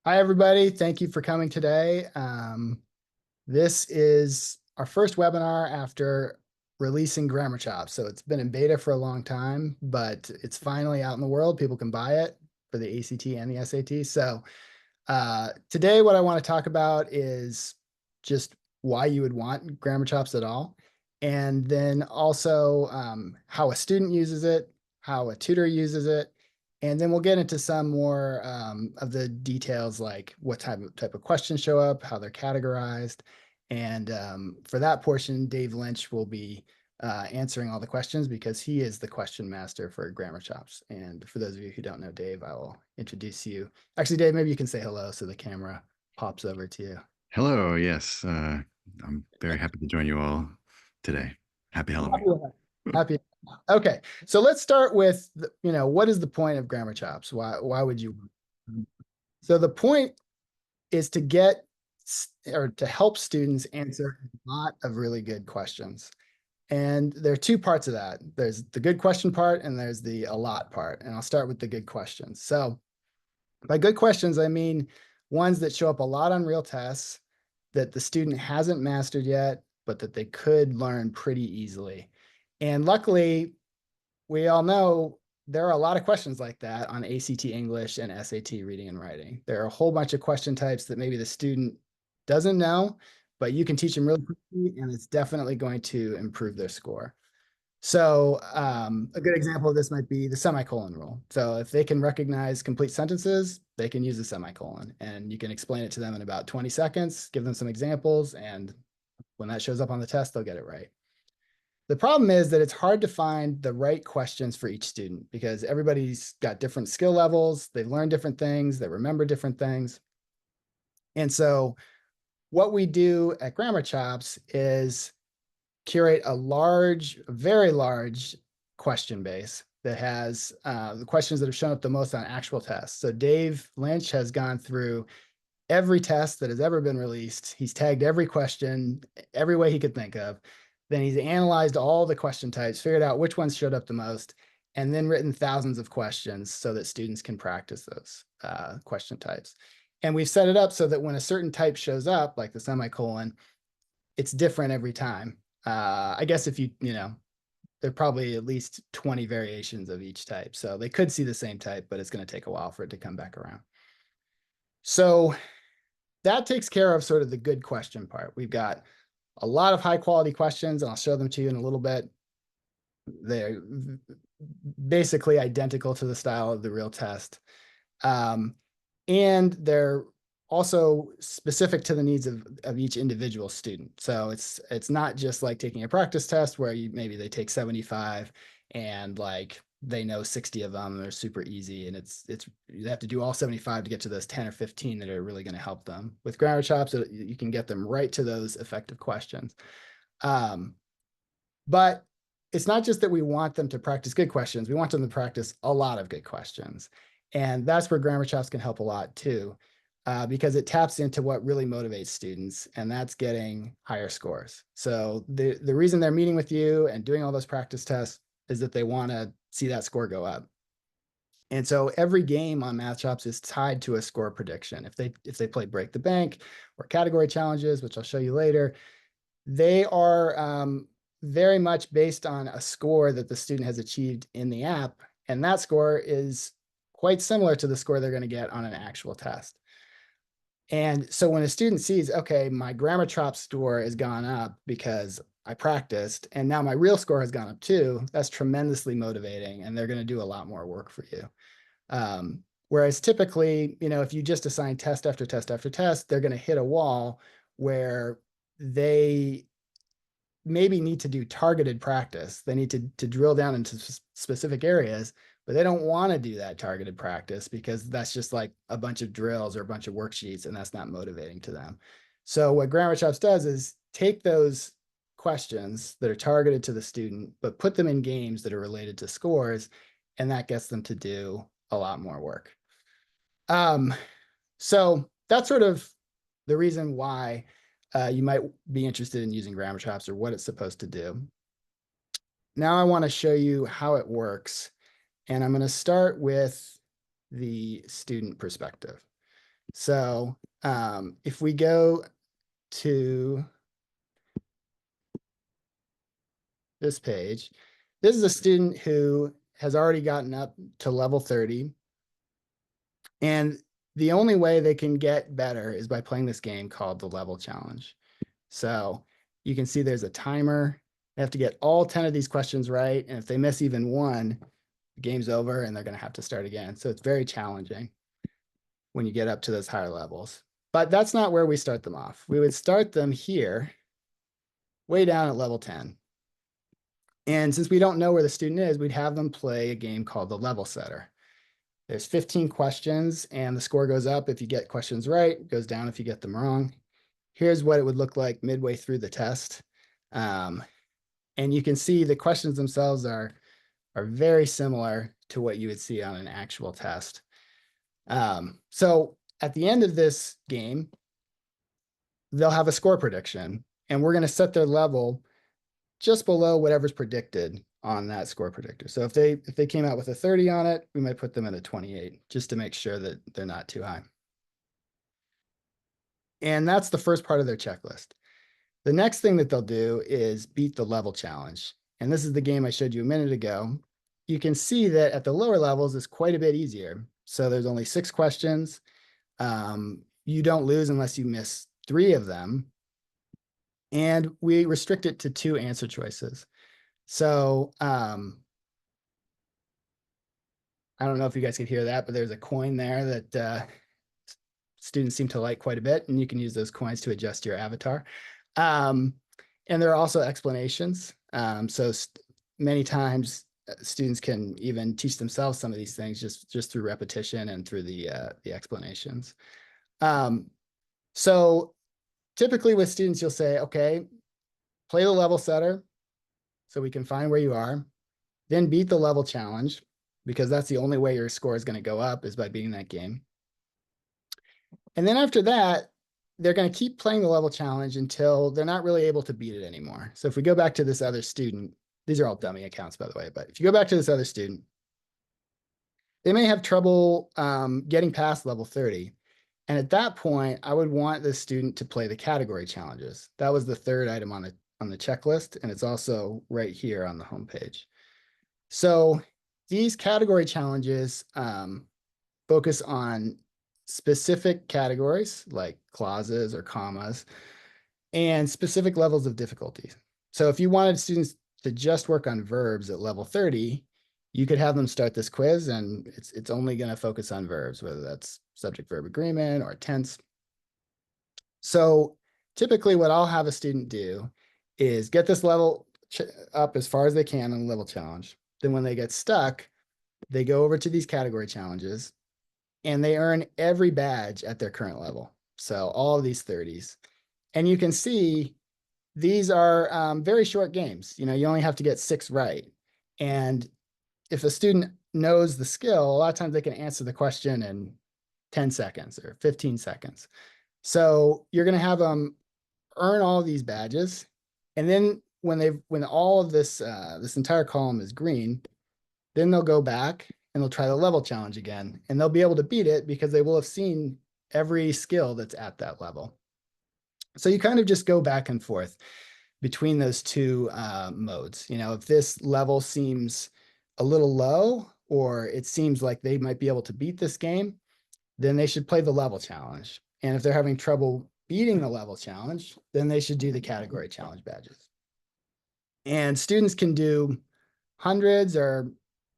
Hi, everybody. Thank you for coming today. This is our first webinar after releasing Grammarchops. So it's been in beta for a long time, but it's finally out in the world. People can buy it for the ACT and the SAT. So today what I want to talk about is just why you would want Grammarchops at all. And then also how a student uses it, how a tutor uses it, and then we'll get into some more of the details, like what type of questions show up, how they're categorized. And for that portion, Dave Lynch will be answering all the questions because he is the question master for Grammarchops. And for those of you who don't know Dave, I will introduce you. Actually, Dave, maybe you can say hello so the camera pops over to you. Hello, yes. I'm very happy to join you all today. Happy Halloween. Happy. Okay, so let's start with what is the point of Grammarchops? Why would you? So the point is to get or to help students answer a lot of really good questions. And there are two parts of that. There's the good question part and there's the a lot part. And I'll start with the good questions. So by good questions, I mean ones that show up a lot on real tests that the student hasn't mastered yet, but that they could learn pretty easily. And luckily, we all know there are a lot of questions like that on ACT English and SAT reading and writing. There are a whole bunch of question types that maybe the student doesn't know, but you can teach them really quickly, and it's definitely going to improve their score. So a good example of this might be the semicolon rule. So if they can recognize complete sentences, they can use a semicolon, and you can explain it to them in about 20 seconds, give them some examples, and when that shows up on the test, they'll get it right. The problem is that it's hard to find the right questions for each student because everybody's got different skill levels, they learn different things, they remember different things. And so what we do at Grammarchops is curate a large, very large question base that has the questions that have shown up the most on actual tests. So Dave Lynch has gone through every test that has ever been released. He's tagged every question every way he could think of. Then he's analyzed all the question types, figured out which ones showed up the most, and then written thousands of questions so that students can practice those question types. And we've set it up so that when a certain type shows up, like the semicolon, it's different every time. I guess if there are probably at least 20 variations of each type. So they could see the same type, but it's going to take a while for it to come back around. So that takes care of sort of the good question part. We've got a lot of high quality questions, and I'll show them to you in a little bit. They're basically identical to the style of the real test. And they're also specific to the needs of each individual student. So it's not just like taking a practice test where maybe they take 75 and like they know 60 of them, they're super easy, and it's you have to do all 75 to get to those 10 or 15 that are really going to help them. With Grammarchops, you can get them right to those effective questions. But it's not just that we want them to practice good questions, we want them to practice a lot of good questions. And that's where Grammarchops can help a lot too, because it taps into what really motivates students, and that's getting higher scores. So the reason they're meeting with you and doing all those practice tests is that they want to see that score go up. And so every game on Mathchops is tied to a score prediction. If they play Break the Bank or category challenges, which I'll show you later, they are very much based on a score that the student has achieved in the app. And that score is quite similar to the score they're going to get on an actual test. And so when a student sees, okay, my Grammarchops score has gone up because I practiced, and now my real score has gone up too, that's tremendously motivating, and they're going to do a lot more work for you. Whereas typically, if you just assign test after test after test, they're going to hit a wall where they maybe need to do targeted practice. They need to drill down into specific areas, but they don't want to do that targeted practice because that's just like a bunch of drills or a bunch of worksheets, and that's not motivating to them. So what Grammarchops does is take those questions that are targeted to the student, but put them in games that are related to scores, and that gets them to do a lot more work. So that's sort of the reason why you might be interested in using Grammarchops or what it's supposed to do. Now I want to show you how it works, and I'm going to start with the student perspective. So if we go to this page, this is a student who has already gotten up to level 30. And the only way they can get better is by playing this game called the level challenge. So you can see there's a timer. They have to get all 10 of these questions right. And if they miss even one, the game's over and they're going to have to start again. So it's very challenging when you get up to those higher levels. But that's not where we start them off. We would start them here, way down at level 10. And since we don't know where the student is, we'd have them play a game called the level setter. There's 15 questions and the score goes up if you get questions right, goes down if you get them wrong. Here's what it would look like midway through the test. And you can see the questions themselves are very similar to what you would see on an actual test. So at the end of this game, they'll have a score prediction, and we're going to set their level just below whatever's predicted on that score predictor. So if they came out with a 30 on it, we might put them at a 28 just to make sure that they're not too high. And that's the first part of their checklist. The next thing that they'll do is beat the level challenge. And this is the game I showed you a minute ago. You can see that at the lower levels, it's quite a bit easier. So there's only 6 questions. You don't lose unless you miss 3 of them. And we restrict it to 2 answer choices. So I don't know if you guys could hear that, but there's a coin there that students seem to like quite a bit, and you can use those coins to adjust your avatar. And there are also explanations. So many times students can even teach themselves some of these things just through repetition and through the explanations. So typically with students, you'll say, okay, play the level setter so we can find where you are, then beat the level challenge, because that's the only way your score is going to go up is by beating that game. And then after that, they're going to keep playing the level challenge until they're not really able to beat it anymore. So if we go back to this other student, these are all dummy accounts, by the way, but if you go back to this other student, they may have trouble getting past level 30. And at that point, I would want the student to play the category challenges. That was the third item on the checklist, and it's also right here on the homepage. So these category challenges focus on specific categories like clauses or commas and specific levels of difficulty. So if you wanted students to just work on verbs at level 30, you could have them start this quiz and it's only going to focus on verbs, whether that's subject verb agreement or tense. So typically what I'll have a student do is get this level up as far as they can on the level challenge. Then when they get stuck, they go over to these category challenges and they earn every badge at their current level. So all of these 30s. And you can see these are very short games. You know, you only have to get 6 right. And if a student knows the skill, a lot of times they can answer the question in 10 seconds or 15 seconds. So you're going to have them earn all of these badges. And then when all of this entire column is green, then they'll go back and they'll try the level challenge again, and they'll be able to beat it because they will have seen every skill that's at that level. So you kind of just go back and forth between those 2 modes. You know, if this level seems a little low, or it seems like they might be able to beat this game, then they should play the level challenge. And if they're having trouble beating the level challenge, then they should do the category challenge badges. And students can do hundreds or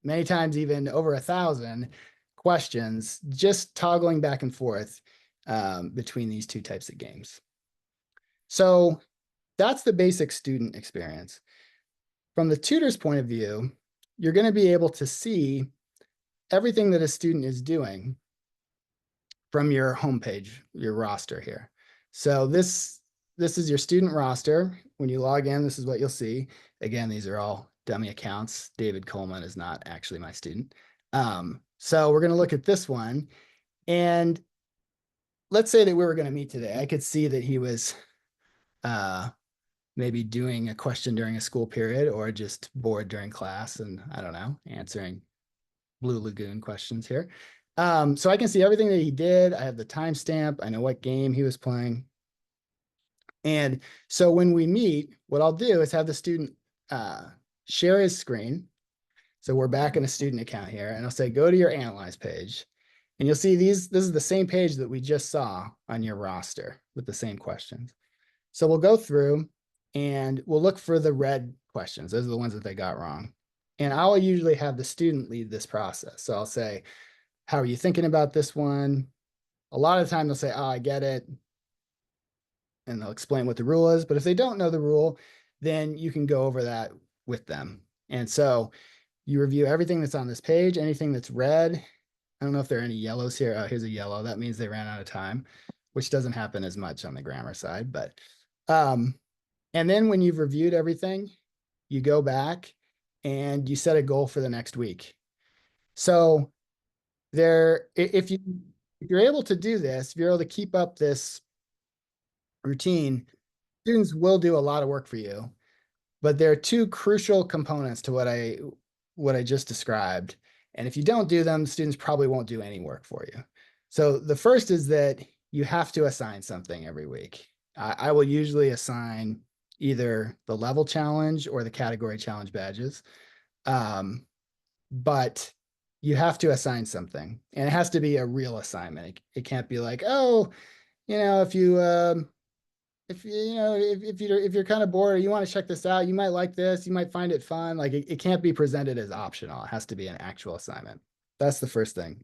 many times even over 1,000 questions, just toggling back and forth between these 2 types of games. So that's the basic student experience. From the tutor's point of view, you're going to be able to see everything that a student is doing from your homepage, your roster here. So this is your student roster. When you log in, this is what you'll see. Again, these are all dummy accounts. David Coleman is not actually my student. So we're going to look at this one. And let's say that we were going to meet today. I could see that he was maybe doing a question during a school period or just bored during class and I don't know, answering Blue Lagoon questions here. So I can see everything that he did. I have the timestamp. I know what game he was playing. And so when we meet, what I'll do is have the student share his screen. So we're back in a student account here, and I'll say, go to your analyze page. And you'll see this is the same page that we just saw on your roster with the same questions. So we'll go through and we'll look for the red questions. Those are the ones that they got wrong. And I'll usually have the student lead this process. So I'll say, how are you thinking about this one? A lot of the time they'll say, oh, I get it. And they'll explain what the rule is. But if they don't know the rule, then you can go over that with them. And so you review everything that's on this page, anything that's red. I don't know if there are any yellows here. Oh, here's a yellow. That means they ran out of time, which doesn't happen as much on the grammar side. But and then when you've reviewed everything, you go back and you set a goal for the next week. So if you're able to do this, if you're able to keep up this routine, students will do a lot of work for you. But there are two crucial components to what I just described. And if you don't do them, students probably won't do any work for you. So the first is that you have to assign something every week. I will usually assign either the level challenge or the category challenge badges. But you have to assign something, and it has to be a real assignment. It can't be like, oh, if you're kind of bored or you want to check this out, you might like this, you might find it fun. Like it can't be presented as optional. It has to be an actual assignment. That's the first thing.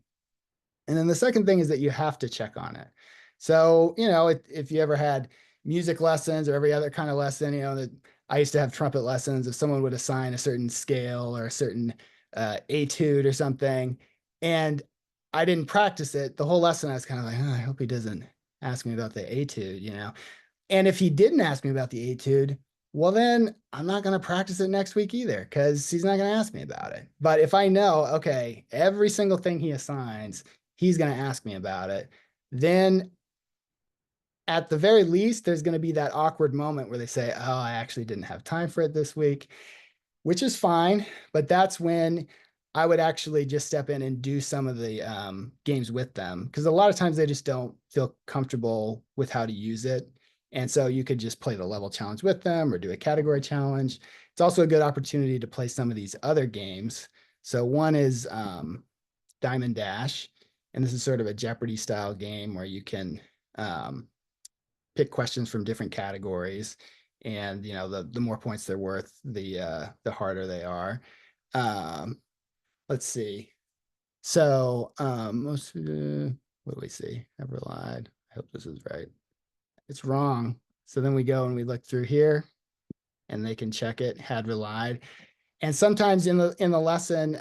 And then the second thing is that you have to check on it. So, if you ever had music lessons or every other kind of lesson, that I used to have trumpet lessons, if someone would assign a certain scale or a certain etude or something, and I didn't practice it, the whole lesson I was kind of like, oh, I hope he doesn't ask me about the etude. And if he didn't ask me about the etude, well, then I'm not going to practice it next week either because he's not going to ask me about it. But if I know, okay, every single thing he assigns, he's going to ask me about it, then at the very least, there's going to be that awkward moment where they say, oh, I actually didn't have time for it this week, which is fine. But that's when I would actually just step in and do some of the games with them because a lot of times they just don't feel comfortable with how to use it. And so you could just play the level challenge with them or do a category challenge. It's also a good opportunity to play some of these other games. So one is Diamond Dash. And this is sort of a Jeopardy style game where you can pick questions from different categories. And the more points they're worth, the harder they are. Let's see. So what do we see? I've relied. I hope this is right. It's wrong. So then we go and we look through here and they can check it, had relied. And sometimes in the lesson,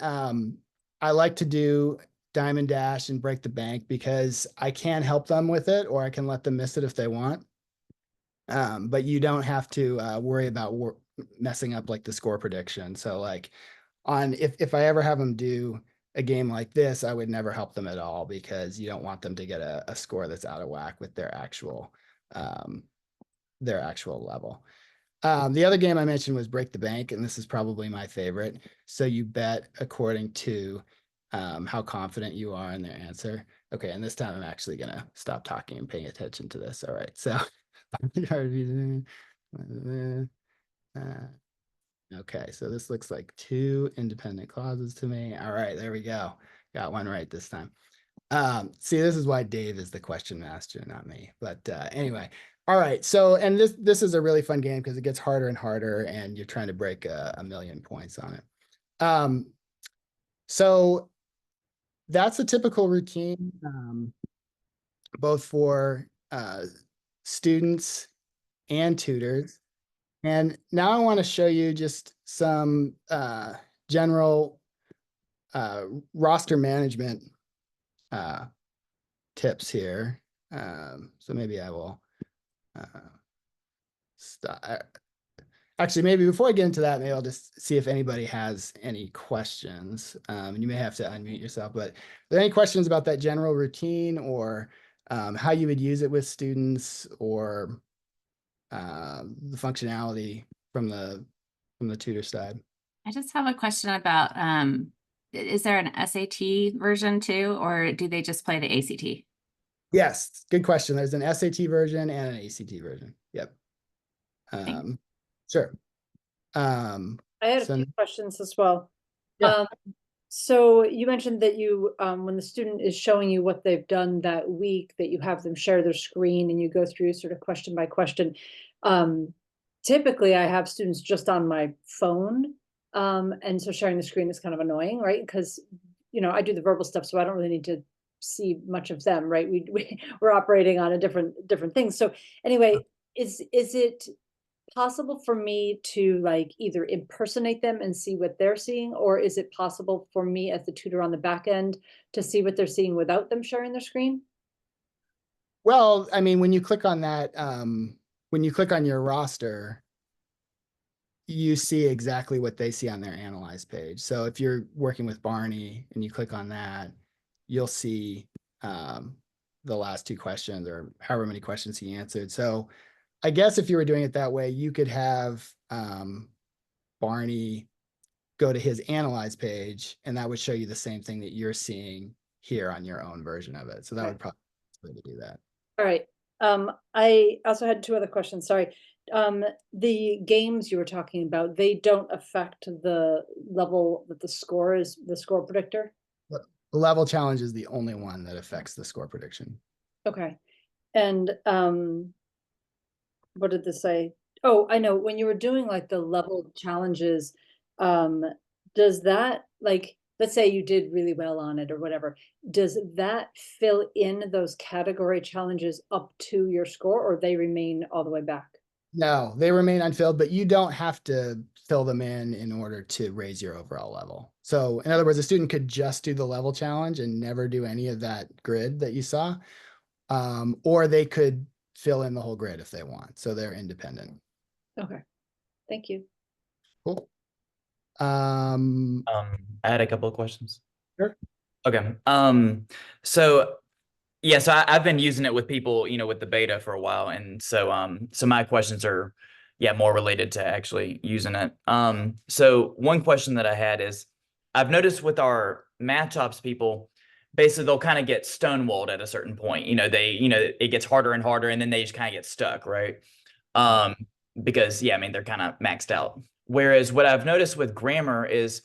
I like to do Diamond Dash and Break the Bank because I can help them with it or I can let them miss it if they want. But you don't have to worry about messing up like the score prediction. So like if I ever have them do a game like this, I would never help them at all because you don't want them to get a score that's out of whack with their actual level. The other game I mentioned was Break the Bank, and this is probably my favorite. So you bet according to how confident you are in their answer. Okay, and this time I'm actually gonna stop talking and paying attention to this. All right, so okay, so this looks like two independent clauses to me. All right, there we go. Got one right this time. See, this is why Dave is the question master, not me. But anyway, all right. So, and this is a really fun game because it gets harder and harder, and you're trying to break a million points on it. So that's a typical routine, both for students and tutors. And now I want to show you just some general roster management tips here. So maybe I will stop. Actually, maybe before I get into that, maybe I'll just see if anybody has any questions. And you may have to unmute yourself, but are there any questions about that general routine or how you would use it with students or the functionality from the tutor side? I just have a question about Is there an SAT version too, or do they just play the ACT? Yes, good question. There's an SAT version and an ACT version. Yep. Thanks. Um, sure. I had a So few questions as well. yeah. So you mentioned that when the student is showing you what they've done that week, that you have them share their screen and you go through sort of question by question. Um, Typically, I have students just on my phone, and so sharing the screen is kind of annoying, right? Because I do the verbal stuff, so I don't really need to see much of them, right? We're operating on a different things. So anyway, is it possible for me to like either impersonate them and see what they're seeing, or is it possible for me as the tutor on the back end to see what they're seeing without them sharing their screen? Well, I mean, when you click on that, when you click on your roster, you see exactly what they see on their analyze page. So if you're working with Barney and you click on that, you'll see the last two questions or however many questions he answered. So I guess if you were doing it that way, you could have Barney go to his analyze page, and that would show you the same thing that you're seeing here on your own version of it. So that Okay. would probably be the way to do that. All right. I also had two other questions. Sorry. The games you were talking about, they don't affect the level that the score predictor. But the level challenge is the only one that affects the score prediction. Okay. And what did this say? Oh, I know. When you were doing like the level challenges, um, does that like, let's say you did really well on it or whatever, does that fill in those category challenges up to your score, or they remain all the way back? No, they remain unfilled, but you don't have to fill them in order to raise your overall level. So in other words, a student could just do the level challenge and never do any of that grid that you saw. Or they could fill in the whole grid if they want. So they're independent. Okay. Thank you. Cool. I had a couple of questions. Sure. Okay. So yeah, so I've been using it with people, with the beta for a while, and so my questions are, yeah, more related to actually using it. So one question that I had is, I've noticed with our math chops people, basically they'll kind of get stonewalled at a certain point. It gets harder and harder, and then they just kind of get stuck, right? Um, because yeah, I mean they're kind of maxed out. Whereas what I've noticed with grammar is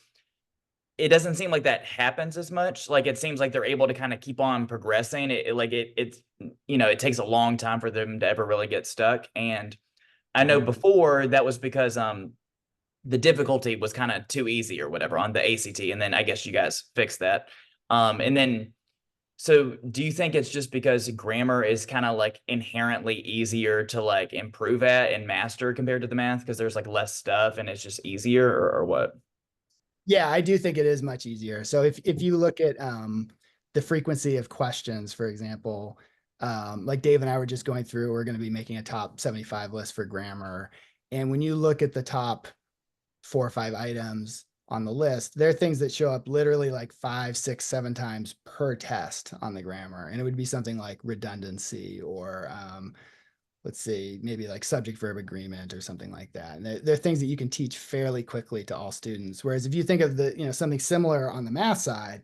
it doesn't seem like that happens as much. Like it seems like they're able to kind of keep on progressing. It takes a long time for them to ever really get stuck. And I know before that was because the difficulty was kind of too easy or whatever on the ACT, and then I guess you guys fixed that. And then so do you think it's just because grammar is kind of like inherently easier to like improve at and master compared to the math because there's like less stuff and it's just easier, or what? Yeah, I do think it is much easier. So if you look at the frequency of questions, for example, like Dave and I were just going through, we're going to be making a top 75 list for grammar. And when you look at the top 4 or 5 items on the list, there are things that show up literally like 5, 6, 7 times per test on the grammar. And it would be something like redundancy or let's see, maybe like subject verb agreement or something like that. And they're things that you can teach fairly quickly to all students. Whereas if you think of something similar on the math side,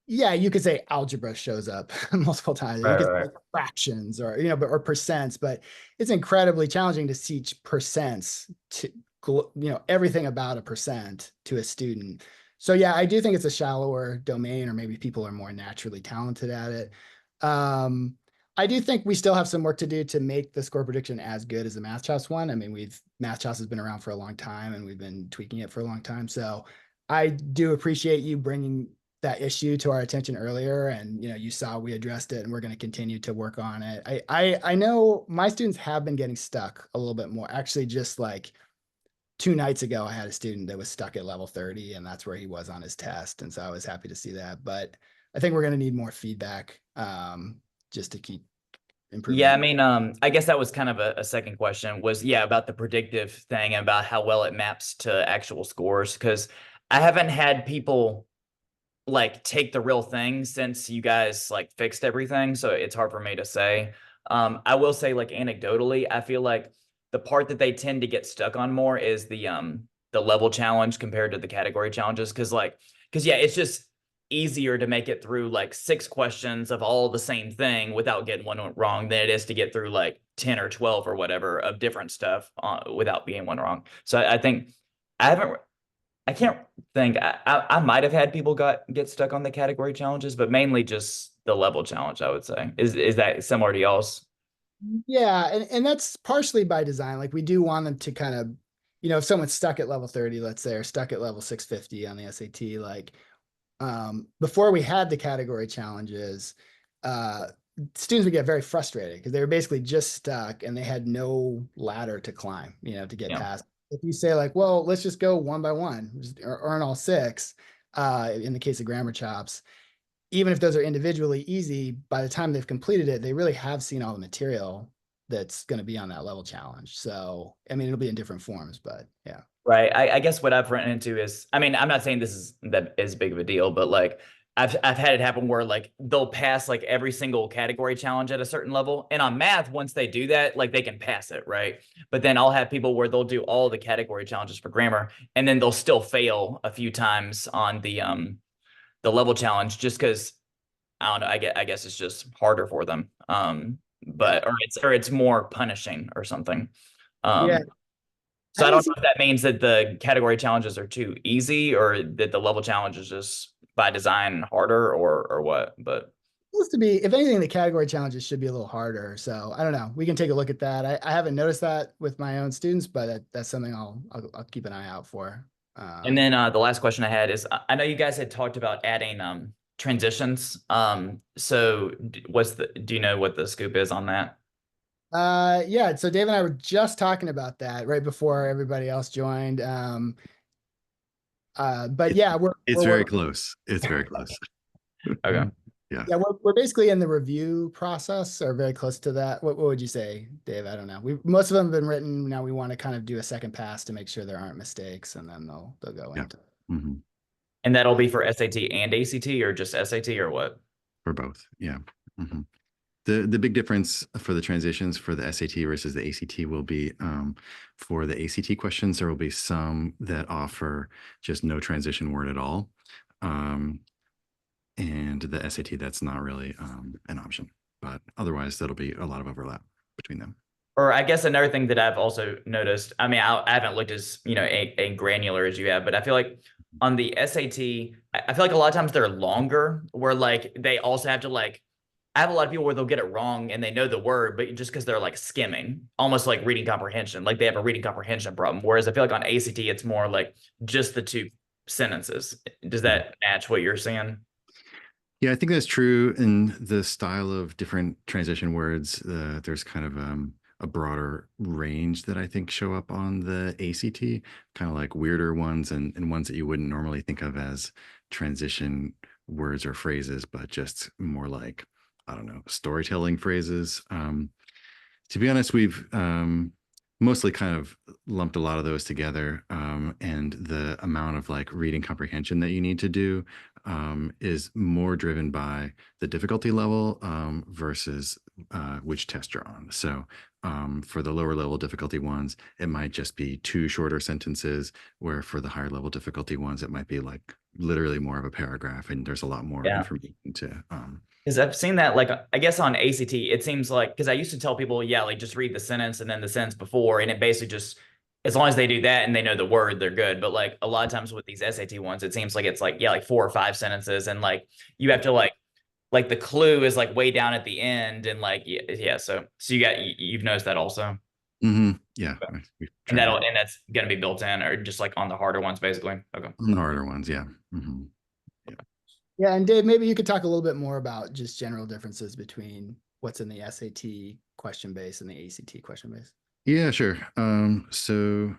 yeah, you could say algebra shows up multiple times. You Right, could say right. like fractions or percents, but it's incredibly challenging to teach percents to everything about a percent to a student. So yeah, I do think it's a shallower domain, or maybe people are more naturally talented at it. I do think we still have some work to do to make the score prediction as good as the Math Chops one. I mean, Math Chops has been around for a long time and we've been tweaking it for a long time. So I do appreciate you bringing that issue to our attention earlier, and you saw we addressed it, and we're going to continue to work on it. I know my students have been getting stuck a little bit more. Actually, just like 2 nights ago, I had a student that was stuck at level 30, and that's where he was on his test, and so I was happy to see that. But I think we're going to need more feedback just to keep improving. Yeah, I mean, I guess that was kind of a second question was, yeah, about the predictive thing and about how well it maps to actual scores. Because I haven't had people like take the real thing since you guys like fixed everything. So it's hard for me to say. I will say like anecdotally, I feel like the part that they tend to get stuck on more is the level challenge compared to the category challenges. Cause like because yeah, it's just easier to make it through like 6 questions of all the same thing without getting one wrong than it is to get through like 10 or 12 or whatever of different stuff without being one wrong. So I think I can't think I might have had people get stuck on the category challenges, but mainly just the level challenge, I would say. Is that similar to y'all's? Yeah, and that's partially by design. Like we do want them to kind of, if someone's stuck at level 30, let's say, or stuck at level 650 on the SAT, like before we had the category challenges, students would get very frustrated because they were basically just stuck and they had no ladder to climb, to get past. If you say like, well, let's just go one by one, just earn all 6, in the case of Grammarchops, even if those are individually easy, by the time they've completed it, they really have seen all the material that's going to be on that level challenge. So, I mean, it'll be in different forms, but yeah. Right. I guess what I've run into is, I mean, I'm not saying this is that is big of a deal, but like I've had it happen where like they'll pass like every single category challenge at a certain level. And on math, once they do that, like they can pass it, right? But then I'll have people where they'll do all the category challenges for grammar and then they'll still fail a few times on the level challenge just because I don't know, I guess it's just harder for them. But or it's more punishing or something. Yeah. So I don't know if that means that the category challenges are too easy or that the level challenge is just by design harder or what, but Supposed to be, if anything, the category challenges should be a little harder. So I don't know. We can take a look at that. I haven't noticed that with my own students, but that's something I'll keep an eye out for. and then the last question I had is I know you guys had talked about adding transitions. So do you know what the scoop is on that? Yeah, so Dave and I were just talking about that right before everybody else joined. But yeah, It's very close. It's very close. Okay. Yeah, we're basically in the review process or very close to that. What would you say, Dave? I don't know. Most of them have been written. Now we want to kind of do a second pass to make sure there aren't mistakes, and then they'll go into. Mm-hmm. And that'll be for SAT and ACT or just SAT or what? For both, yeah. Mm-hmm. The big difference for the transitions for the SAT versus the ACT will be for the ACT questions, there will be some that offer just no transition word at all. And the SAT, that's not really an option, but otherwise that'll be a lot of overlap between them. Or I guess another thing that I've also noticed, I mean, I haven't looked as, a granular as you have, but I feel like on the SAT, I feel like a lot of times they're longer where like they also have to like, I have a lot of people where they'll get it wrong and they know the word, but just because they're like skimming, almost like reading comprehension, like they have a reading comprehension problem. Whereas I feel like on ACT, it's more like just the 2 sentences. Does that match what you're seeing? Yeah, I think that's true in the style of different transition words. There's kind of a broader range that I think show up on the ACT, kind of like weirder ones and ones that you wouldn't normally think of as transition words or phrases, but just more like, I don't know, storytelling phrases. To be honest, we've mostly kind of lumped a lot of those together, and the amount of like reading comprehension that you need to do is more driven by the difficulty level versus which test you're on. So for the lower level difficulty ones, it might just be 2 shorter sentences, where for the higher level difficulty ones, it might be like literally more of a paragraph, and there's a lot more information to because I've seen that, like, I guess on ACT, it seems like, because I used to tell people, yeah, like just read the sentence and then the sentence before, and it basically just, as long as they do that and they know the word, they're good. But like a lot of times with these SAT ones, it seems like it's like, yeah, like 4 or 5 sentences, and like you have to like the clue is like way down at the end, and like yeah. So you've noticed that also. Mm-hmm. Yeah, and that's gonna be built in, or just like on the harder ones, basically. Okay. On the harder ones, yeah. Mm-hmm. Yeah, and Dave, maybe you could talk a little bit more about just general differences between what's in the SAT question base and the ACT question base. Yeah, sure. So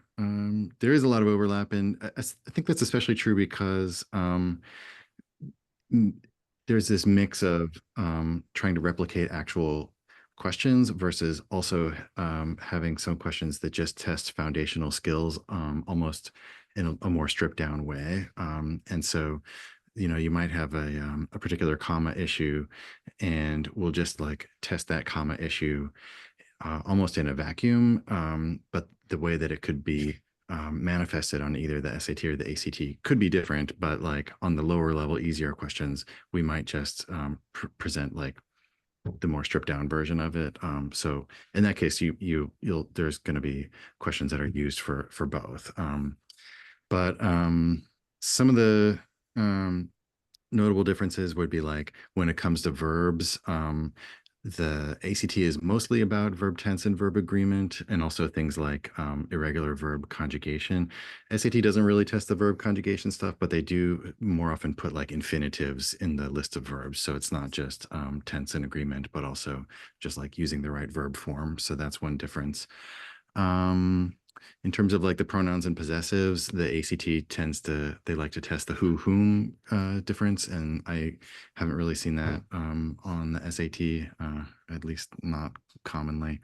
there is a lot of overlap, and I think that's especially true because there's this mix of trying to replicate actual questions versus also having some questions that just test foundational skills almost in a more stripped down way. And so you might have a particular comma issue, and we'll just like test that comma issue almost in a vacuum. But the way that it could be manifested on either the SAT or the ACT could be different, but like on the lower level, easier questions, we might just present like the more stripped down version of it. So in that case, you'll there's going to be questions that are used for both. But some of the notable differences would be like when it comes to verbs, the ACT is mostly about verb tense and verb agreement, and also things like irregular verb conjugation. SAT doesn't really test the verb conjugation stuff, but they do more often put like infinitives in the list of verbs. So it's not just tense and agreement, but also just like using the right verb form. So that's one difference. In terms of like the pronouns and possessives, the ACT they like to test the who, whom difference. And I haven't really seen that on the SAT, at least not commonly.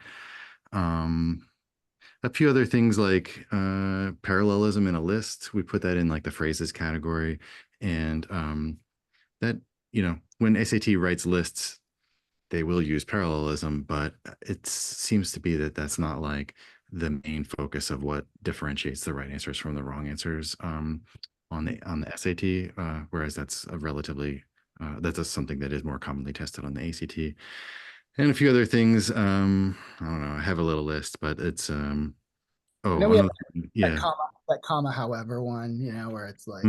A few other things like parallelism in a list, we put that in like the phrases category. And that, when SAT writes lists, they will use parallelism, but it seems to be that that's not like the main focus of what differentiates the right answers from the wrong answers on the SAT, whereas that's something that is more commonly tested on the ACT. And a few other things. I don't know. I have a little list, but it's I oh, know we have yeah. that comma, however one, where it's like,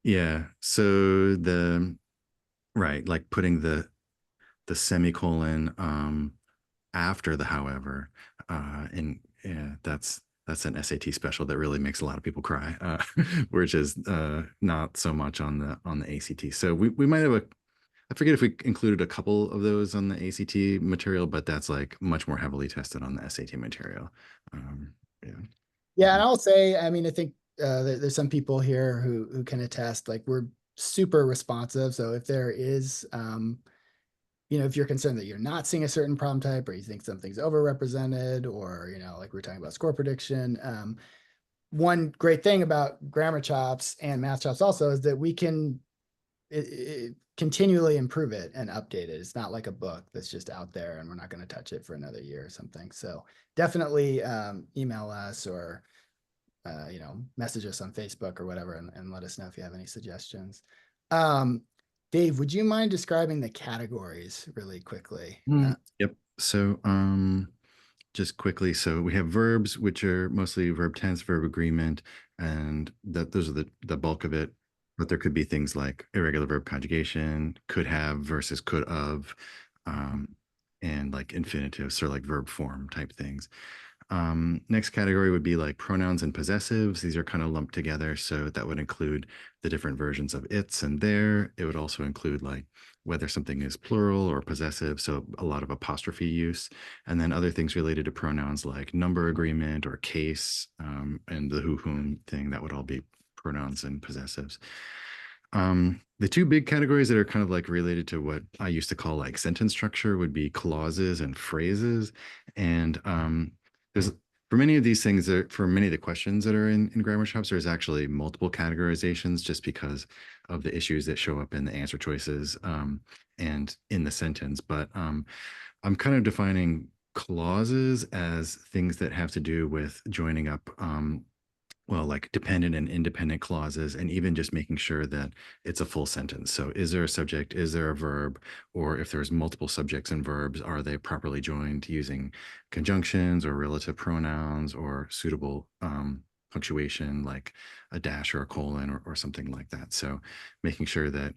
Yeah. So right, like putting the semicolon after the however, and yeah, that's an SAT special that really makes a lot of people cry, which is not so much on the ACT. So we might have I forget if we included a couple of those on the ACT material, but that's like much more heavily tested on the SAT material. Yeah. Yeah, and I'll say, I mean, I think there's some people here who can attest, like we're super responsive. So if there is, if you're concerned that you're not seeing a certain problem type, or you think something's overrepresented, or like we're talking about score prediction, one great thing about Grammarchops and MathChops also is that we can continually improve it and update it. It's not like a book that's just out there and we're not going to touch it for another year or something. So definitely email us or message us on Facebook or whatever, and let us know if you have any suggestions. Dave, would you mind describing the categories really quickly? Yep. So just quickly, so we have verbs, which are mostly verb tense, verb agreement, and those are the bulk of it. But there could be things like irregular verb conjugation, could have versus could of, and like infinitives or like verb form type things. Next category would be like pronouns and possessives. These are kind of lumped together. So that would include the different versions of its and their. It would also include like whether something is plural or possessive. So a lot of apostrophe use. And then other things related to pronouns like number agreement or case, and the who, whom thing, that would all be pronouns and possessives. The two big categories that are kind of like related to what I used to call like sentence structure would be clauses and phrases. And there's for many of these things, for many of the questions that are in Grammarchops, there's actually multiple categorizations just because of the issues that show up in the answer choices and in the sentence. But I'm kind of defining clauses as things that have to do with joining up like dependent and independent clauses, and even just making sure that it's a full sentence. So is there a subject, is there a verb, or if there's multiple subjects and verbs, are they properly joined using conjunctions or relative pronouns or suitable punctuation like a dash or a colon or something like that. So making sure that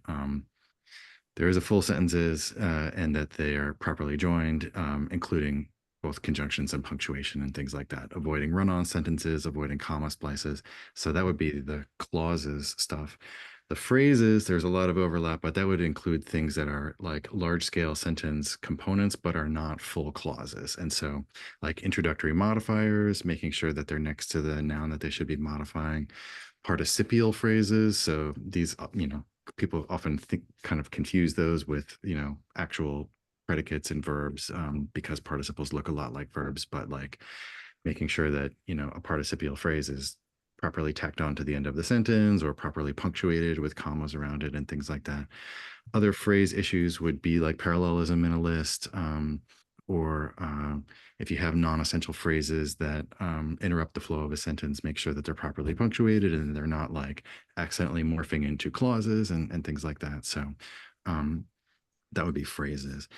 there is a full sentences and that they are properly joined, including both conjunctions and punctuation and things like that, avoiding run-on sentences, avoiding comma splices. So that would be the clauses stuff. The phrases, there's a lot of overlap, but that would include things that are like large-scale sentence components, but are not full clauses. And so like introductory modifiers, making sure that they're next to the noun that they should be modifying, participial phrases. So these, people often kind of confuse those with, actual predicates and verbs because participles look a lot like verbs, but like making sure that, a participial phrase is properly tacked on to the end of the sentence or properly punctuated with commas around it and things like that. Other phrase issues would be like parallelism in a list, or if you have non-essential phrases that interrupt the flow of a sentence, make sure that they're properly punctuated and they're not like accidentally morphing into clauses and things like that. So that would be phrases.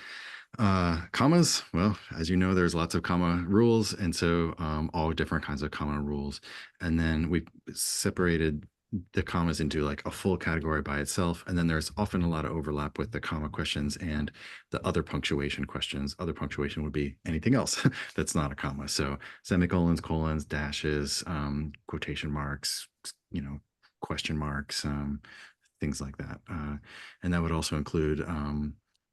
Commas, well, as you know, there's lots of comma rules, and so all different kinds of comma rules. And then we separated the commas into like a full category by itself, and then there's often a lot of overlap with the comma questions and the other punctuation questions. Other punctuation would be anything else that's not a comma. So semicolons, colons, dashes, quotation marks, question marks, things like that. And that would also include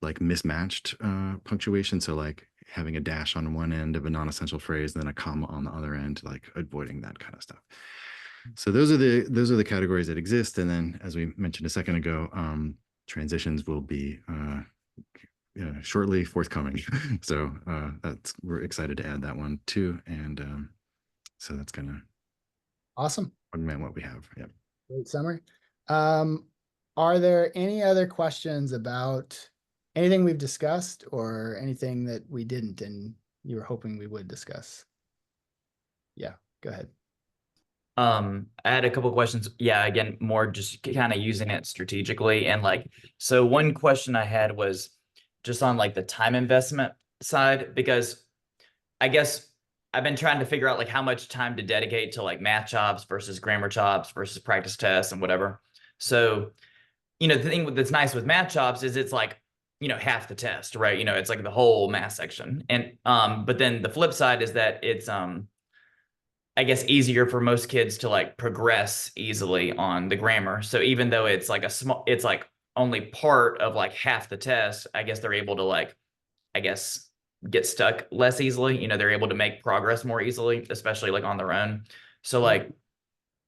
like mismatched punctuation. So like having a dash on one end of a non-essential phrase, and then a comma on the other end, like avoiding that kind of stuff. So those are the categories that exist. And then, as we mentioned a second ago, transitions will be shortly forthcoming. So we're excited to add that one too. And so that's gonna Awesome. augment what we have. Yep. Great summary. Are there any other questions about anything we've discussed or anything that we didn't and you were hoping we would discuss? Yeah, go ahead. I had a couple questions. Yeah, again, more just kind of using it strategically. And like, so one question I had was just on like the time investment side, because I guess I've been trying to figure out like how much time to dedicate to like math chops versus grammar chops versus practice tests and whatever. So, the thing that's nice with math chops is it's like, half the test, right? It's like the whole math section. And but then the flip side is that it's I guess easier for most kids to like progress easily on the grammar. So even though it's like it's like only part of like half the test, I guess they're able to like, I guess, get stuck less easily. They're able to make progress more easily, especially like on their own. So like,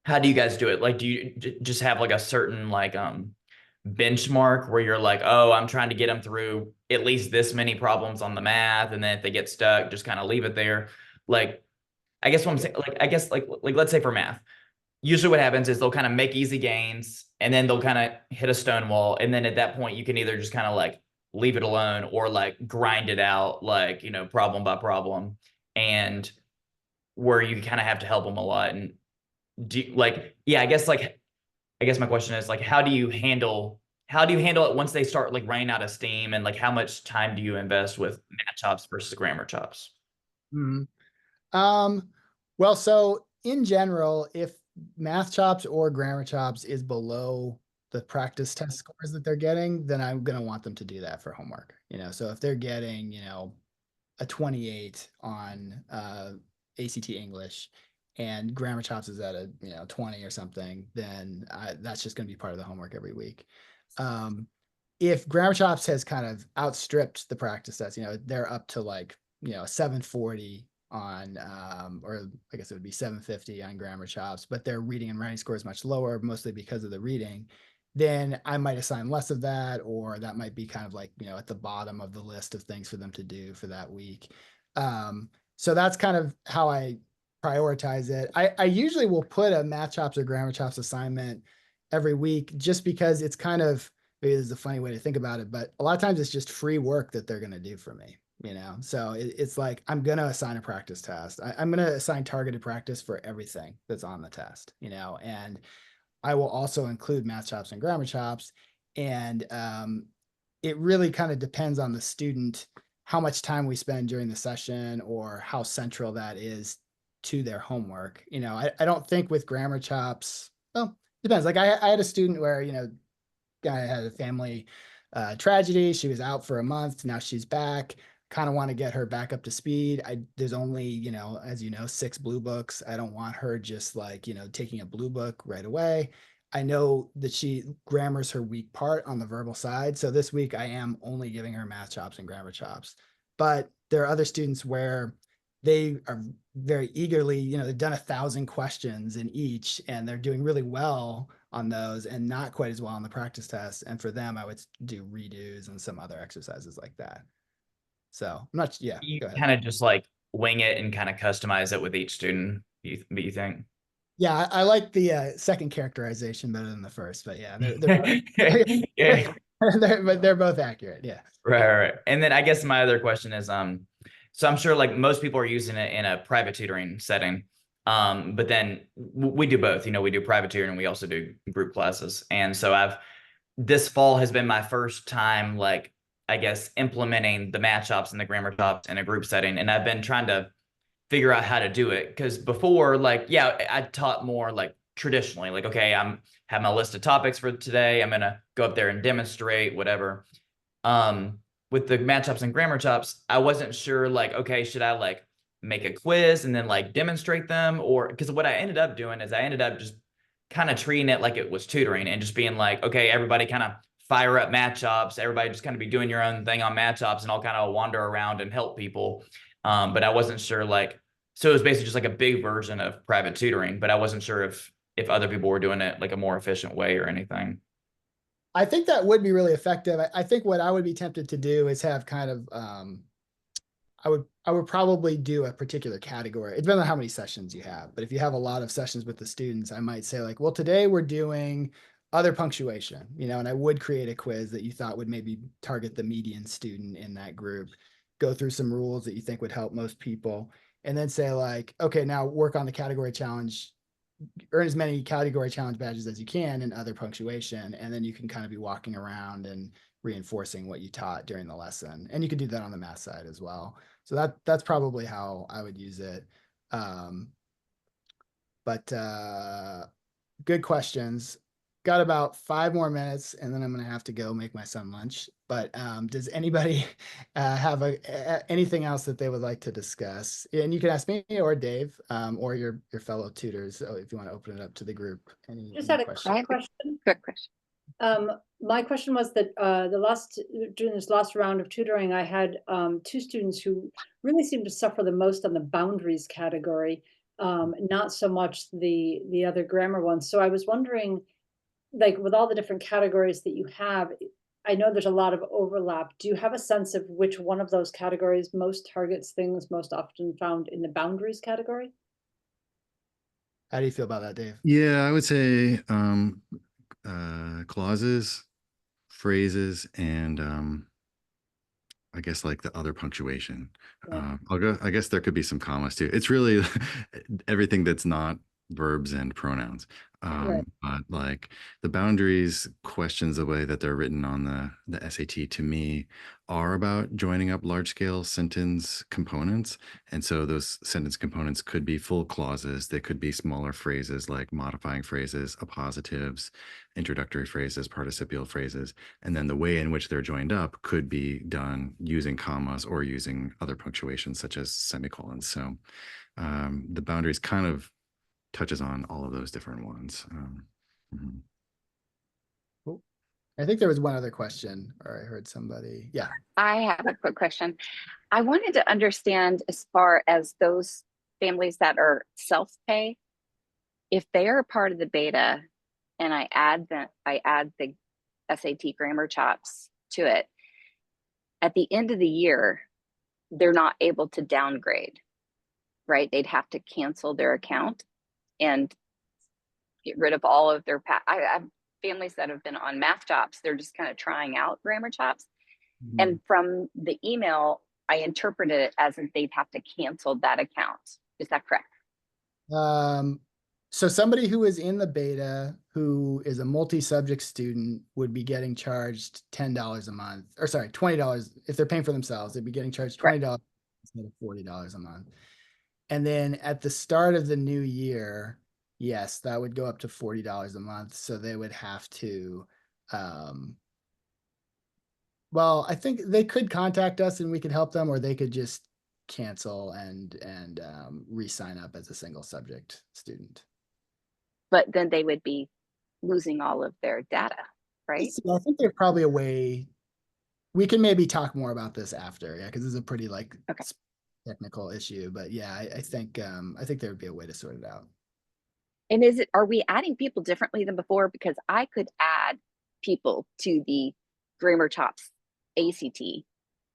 how do you guys do it? Like, do you just have like a certain like benchmark where you're like, oh, I'm trying to get them through at least this many problems on the math, and then if they get stuck, just kind of leave it there? Like, I guess what I'm saying, like, I guess like let's say for math, usually what happens is they'll kind of make easy gains and then they'll kind of hit a stone wall. And then at that point, you can either just kind of like leave it alone or like grind it out, like, problem by problem, and where you kind of have to help them a lot. And I guess my question is like, how do you handle it once they start like running out of steam, and like how much time do you invest with math chops versus grammar chops? Mhm. Well, so in general, if math chops or grammar chops is below the practice test scores that they're getting, then I'm going to want them to do that for homework. So if they're getting, a 28 on ACT English and grammar chops is at a 20 or something, then that's just going to be part of the homework every week. If grammar chops has kind of outstripped the practice test, they're up to like 740 on or I guess it would be 750 on grammar chops, but their reading and writing score is much lower, mostly because of the reading, then I might assign less of that, or that might be kind of like at the bottom of the list of things for them to do for that week. So that's kind of how I prioritize it. I usually will put a math chops or grammar chops assignment every week, just because it's kind of, maybe this is a funny way to think about it, but a lot of times it's just free work that they're going to do for me. So it's like, I'm going to assign a practice test. I'm going to assign targeted practice for everything that's on the test, and I will also include math chops and grammar chops. And it really kind of depends on the student, how much time we spend during the session or how central that is to their homework. I don't think with grammar chops, well, depends. Like I had a student where, guy had a family tragedy. She was out for a month. Now she's back. Kind of want to get her back up to speed. There's only, as 6 blue books. I don't want her just like, taking a blue book right away. I know that grammar's her weak part on the verbal side. So this week I am only giving her math chops and grammar chops. But there are other students where they are very eagerly, they've done 1,000 questions in each, and they're doing really well on those and not quite as well on the practice test. And for them, I would do redos and some other exercises like that. So I'm not, yeah, You go ahead. kind of just like wing it and kind of customize it with each student, you think? Yeah, I like the second characterization better than the first, but yeah, Yeah. but they're both accurate. Yeah. Right. And then I guess my other question is, So I'm sure like most people are using it in a private tutoring setting. But then we do both, you know, we do private tutoring and we also do group classes. And so this fall has been my first time, like, I guess, implementing the Matchops and the Grammarchops in a group setting. And I've been trying to figure out how to do it. Because before, like, yeah, I taught more like traditionally, like, okay, I'm have my list of topics for today. I'm gonna go up there and demonstrate whatever. With the Matchops and Grammarchops, I wasn't sure, like, okay, should I like make a quiz and then like demonstrate them? Or because what I ended up doing is I ended up just kind of treating it like it was tutoring and just being like, okay, everybody kind of fire up Matchops, everybody just kind of be doing your own thing on Matchops, and I'll kind of wander around and help people. But I wasn't sure, like, so it was basically just like a big version of private tutoring, but I wasn't sure if other people were doing it like a more efficient way or anything. I think that would be really effective. I think what I would be tempted to do is have kind of, I would probably do a particular category. It depends on how many sessions you have, but if you have a lot of sessions with the students, I might say like, well, today we're doing other punctuation, you know, and I would create a quiz that you thought would maybe target the median student in that group, go through some rules that you think would help most people, and then say like, okay, now work on the category challenge, earn as many category challenge badges as you can in other punctuation, and then you can kind of be walking around and reinforcing what you taught during the lesson. And you could do that on the math side as well. So that's probably how I would use it. But good questions. Got about 5 more minutes, and then I'm going to have to go make my son lunch. But does anybody have anything else that they would like to discuss? And you can ask me or Dave or your fellow tutors if you want to open it up to the group. Just had a questions? question. Quick question. My question was that during this last round of tutoring, I had 2 students who really seemed to suffer the most on the boundaries category, not so much the other grammar ones. So I was wondering, like with all the different categories that you have, I know there's a lot of overlap. Do you have a sense of which one of those categories most targets things most often found in the boundaries category? How do you feel about that, Dave? Yeah, I would say clauses, phrases, and I guess like the other punctuation. Yeah. I guess there could be some commas too. It's really everything that's not verbs and pronouns. Right. But like the boundaries questions, the way that they're written on the SAT to me are about joining up large scale sentence components. And so those sentence components could be full clauses. They could be smaller phrases like modifying phrases, appositives, introductory phrases, participial phrases. And then the way in which they're joined up could be done using commas or using other punctuation such as semicolons. So the boundaries kind of touches on all of those different ones. Mhm. Cool. I think there was one other question, or I heard somebody. Yeah. I have a quick question. I wanted to understand, as far as those families that are self-pay, if they are part of the beta and I add the SAT Grammarchops to it, at the end of the year, they're not able to downgrade, right? They'd have to cancel their account and get rid of all of their I have families that have been on Mathchops. They're just kind of trying out Grammarchops. Mhm. And from the email, I interpreted it as if they'd have to cancel that account. Is that correct? So somebody who is in the beta who is a multi-subject student would be getting charged $10 a month, or sorry, $20. If they're paying for themselves, they'd be getting charged $20 instead of $40 a month. And then at the start of the new year, yes, that would go up to $40 a month. So they would have to, well, I think they could contact us and we could help them, or they could just cancel and re-sign up as a single subject student. But then they would be losing all of their data, right? So I think there's probably a way we can maybe talk more about this after, yeah, because this is a pretty like Okay. technical issue. But yeah, I think there would be a way to sort it out. And are we adding people differently than before? Because I could add people to the Grammarchops ACT,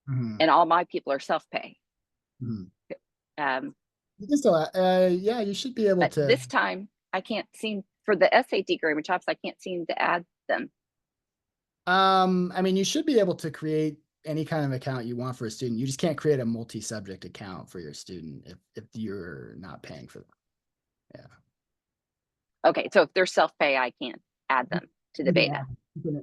Mhm. and all my people are self-pay. Mhm. You can still, yeah, you should be able but to. this time I can't seem, for the SAT Grammarchops, I can't seem to add them. I mean, you should be able to create any kind of account you want for a student. You just can't create a multi-subject account for your student if you're not paying for them. Yeah. Okay, so if they're self-pay, I can't add them to the beta.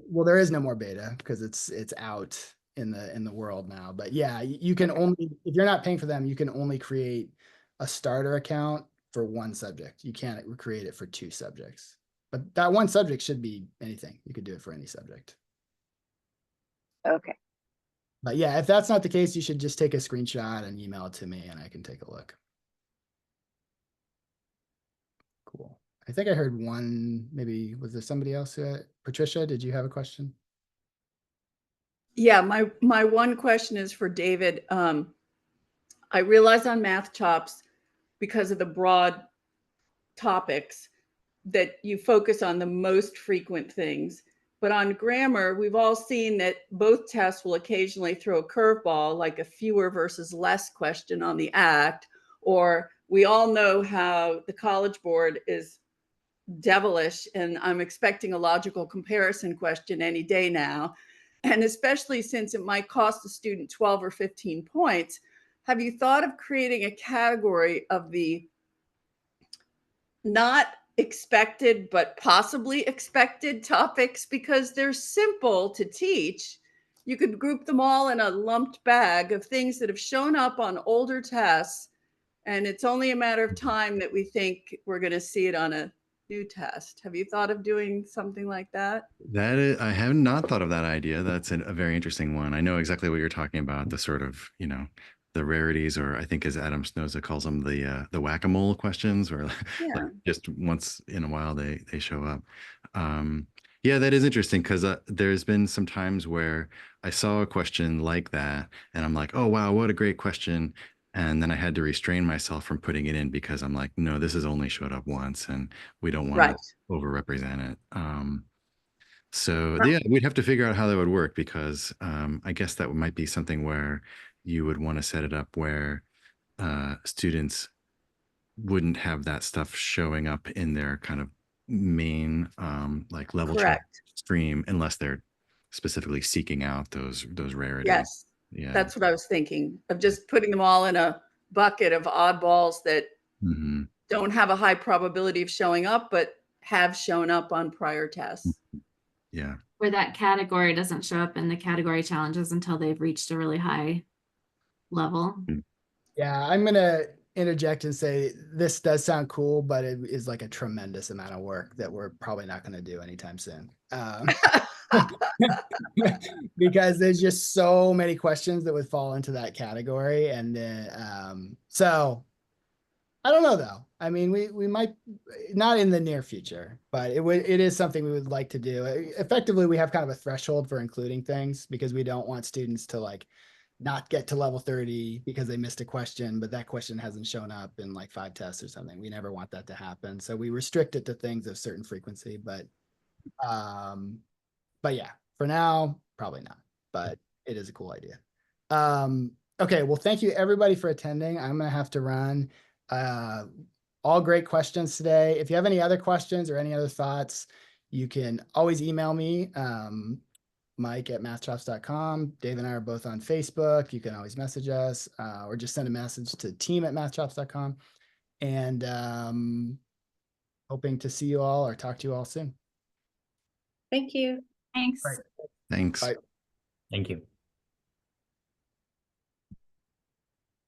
Well, there is no more beta because it's out in the world now. But yeah, you can only, if you're not paying for them, you can only create a starter account for one subject. You can't create it for 2 subjects. But that one subject should be anything. You could do it for any subject. Okay. But yeah, if that's not the case, you should just take a screenshot and email it to me and I can take a look. Cool. I think I heard one, maybe, was there somebody else? Patricia, did you have a question? Yeah, my one question is for David. I realize on Math because of the broad topics, that you focus on the most frequent things. But on grammar, we've all seen that both tests will occasionally throw a curveball, like a fewer versus less question on the act, or we all know how the College Board is devilish, and I'm expecting a logical comparison question any day now. And especially since it might cost a student 12 or 15 points, have you thought of creating a category of the not expected but possibly expected topics, because they're simple to teach? You could group them all in a lumped bag of things that have shown up on older tests, and it's only a matter of time that we think we're going to see it on a new test. Have you thought of doing something like that? That is, I have not thought of that idea. That's a very interesting one. I know exactly what you're talking about, the sort of, the rarities, or I think as Adam Spinoza calls them, the whack-a-mole questions, where Yeah. like just once in a while they show up. Yeah, that is interesting, because there's been some times where I saw a question like that and I'm like, oh wow, what a great question. And then I had to restrain myself from putting it in because I'm like, no, this has only showed up once and we don't want Right. to overrepresent it. So yeah, we'd have to figure out how that would work, because I guess that might be something where you would want to set it up where students wouldn't have that stuff showing up in their kind of main like level Correct. stream, unless they're specifically seeking out those rarities. Yes. Yeah. That's what I was thinking, of just putting them all in a bucket of oddballs that Mhm. don't have a high probability of showing up, but have shown up on prior tests. Yeah. Where that category doesn't show up in the category challenges until they've reached a really high level. Yeah, I'm gonna interject and say this does sound cool, but it is like a tremendous amount of work that we're probably not going to do anytime soon. Because there's just so many questions that would fall into that category. And then, so I don't know though. I mean, we might, not in the near future, but it is something we would like to do. Effectively, we have kind of a threshold for including things because we don't want students to like not get to level 30 because they missed a question, but that question hasn't shown up in like 5 tests or something. We never want that to happen. So we restrict it to things of certain frequency, but yeah, for now, probably not, but it is a cool idea. Okay, well, thank you everybody for attending. I'm gonna have to run. All great questions today. If you have any other questions or any other thoughts, you can always email me, Mike@mathchops.com. Dave and I are both on Facebook. You can always message us or just send a message to team@mathchops.com. And hoping to see you all or talk to you all soon. Thank you. Thanks. Right. Thanks. Bye. Thank you.